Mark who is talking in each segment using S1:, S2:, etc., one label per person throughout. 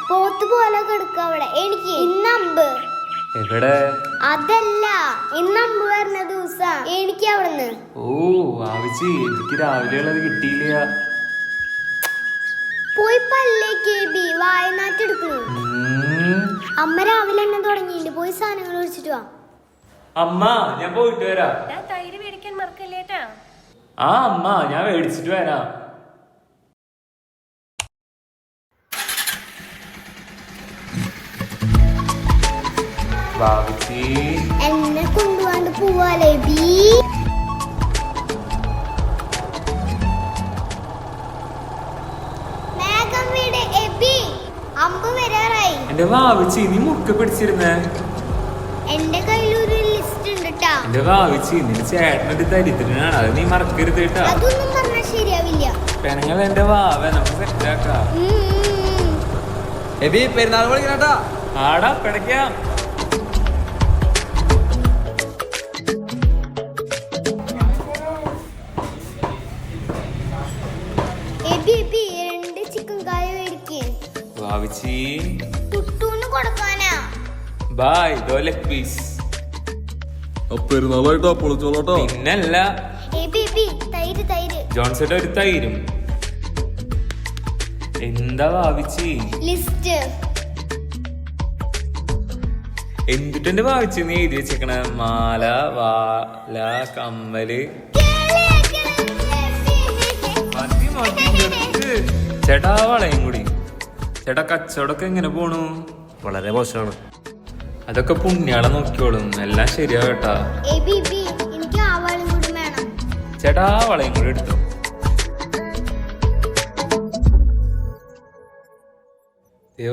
S1: പോത്ത് പോലെ കിടക്ക അവിടെ. എനിക്ക് ഇന്നമ്പ്
S2: എവിടെ?
S1: അതല്ല, ഇന്നമ്പ് വരുന്ന ദിവസാ എനിക്ക് അവിടുന്ന്.
S2: ഓ ആവശ്യ എനിക്ക് രാവിലെ ഉള്ളത് കിട്ടിയില്ല.
S1: പോയി പല്ലേക്ക് വായനാട്ടെടുക്കണു. അമ്മ രാവിലെ തന്നെ തുടങ്ങിയില്ല. പോയി സാധനങ്ങൾ മേടിച്ചിട്ട് വാ.
S2: അമ്മ ഞാൻ പോയിട്ട് വരാം.
S3: തൈര് മേടിക്കാൻ മറക്കല്ലേട്ടാ.
S2: ആ അമ്മ ഞാൻ മേടിച്ചിട്ട് വരാം. ബാബുജി
S1: എന്നെ കൊണ്ടുപോകാണ്ട് പോവാലേ ബി. വേഗം വീട് എബി, അമ്പ് വരാറായി.
S2: എന്റെ ബാബുജി നീ മുക്ക് പിടിച്ചിരുന്നേ.
S1: എന്റെ കയ്യിലൊരു ലിസ്റ്റ് ഉണ്ട് ട്ടാ.
S2: എന്റെ ബാബുജി നിന്റെ ചേട്ടനൊരു ദരിദ്രനാണ്, അത് നീ മറക്കരുത് കേട്ടാ.
S1: അതൊന്നും പറഞ്ഞാൽ ശരിയാവില്ല.
S2: പെണങ്ങൾ എന്റെ വാവ നമുക്ക് സെറ്റാക്കാം.
S4: എബി പെരുന്നാൾ വിളിക്കണട്ടാ.
S2: ആടാ പിടയ്ക്കാം.
S1: എബി എബി, 2 ചിക്കൻ കായ മേടിക്ക്.
S2: ബാബുജി
S1: കുട്ടൂന്ന് കൊടുക്കാനാ.
S2: ബായ് ദോ ലെഗ് പീസ്.
S4: പെരുന്നാളായിട്ടാ പൊളിച്ചോളാട്ടോ.
S2: പിന്നല്ല
S1: എബി എബി, തൈര് തൈര്.
S2: ജോൺസന്റെ ഒരു തൈരും. എന്താ ഭാവിച്ചി?
S1: ലിസ്റ്റ്
S2: എന്തിട്ടെന്റെ ഭാവിച്ച് നീ എഴുതി വെച്ചേക്കണ? മാല, വാല, കമ്മല്. മതി, മതി, നിർത്ത്. ചേട്ടാ വളയും കൂടി. ചേട്ടാ കച്ചവടമൊക്കെ എങ്ങനെ പോണു?
S4: വളരെ മോശമാണ്.
S2: അതൊക്കെ പുണ്യാളെ നോക്കിയോളും, എല്ലാം ശരിയാകട്ടാ.
S1: എബി എബി, എനിക്ക് ആ വാളും കൂടി വേണം.
S2: ചേട്ടാ വളയും കൂടി എടുത്തോ.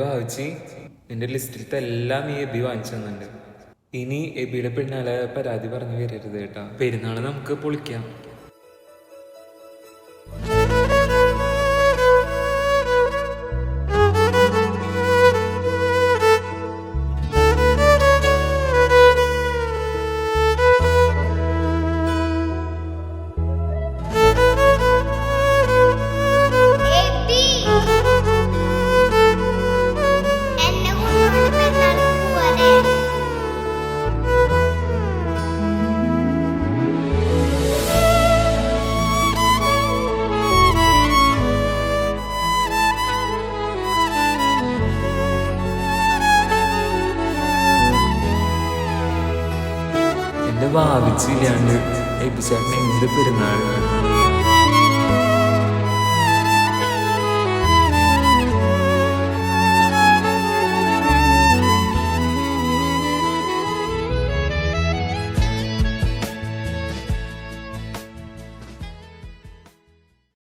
S2: ഭാവിച്ചി നിന്റെ ലിസ്റ്റിലത്തെ എല്ലാം ഈ എബി വാങ്ങിച്ചു തന്നുണ്ട്. ഇനി എബിയുടെ പിന്നാലെ പരാതി പറഞ്ഞു വരരുത് കേട്ടാ. പെരുന്നാള് നമുക്ക് പൊളിക്കാം.
S1: എബി, എന്നെ കൊണ്ടുപോകാണ്ട് പെരുന്നാളിന് പോവാലേ.
S2: എന്റെ ഭാവിച്ചില്ലാണ്ട് എബി ചേട്ടൻ എന്ത് പെരുന്നാൾ.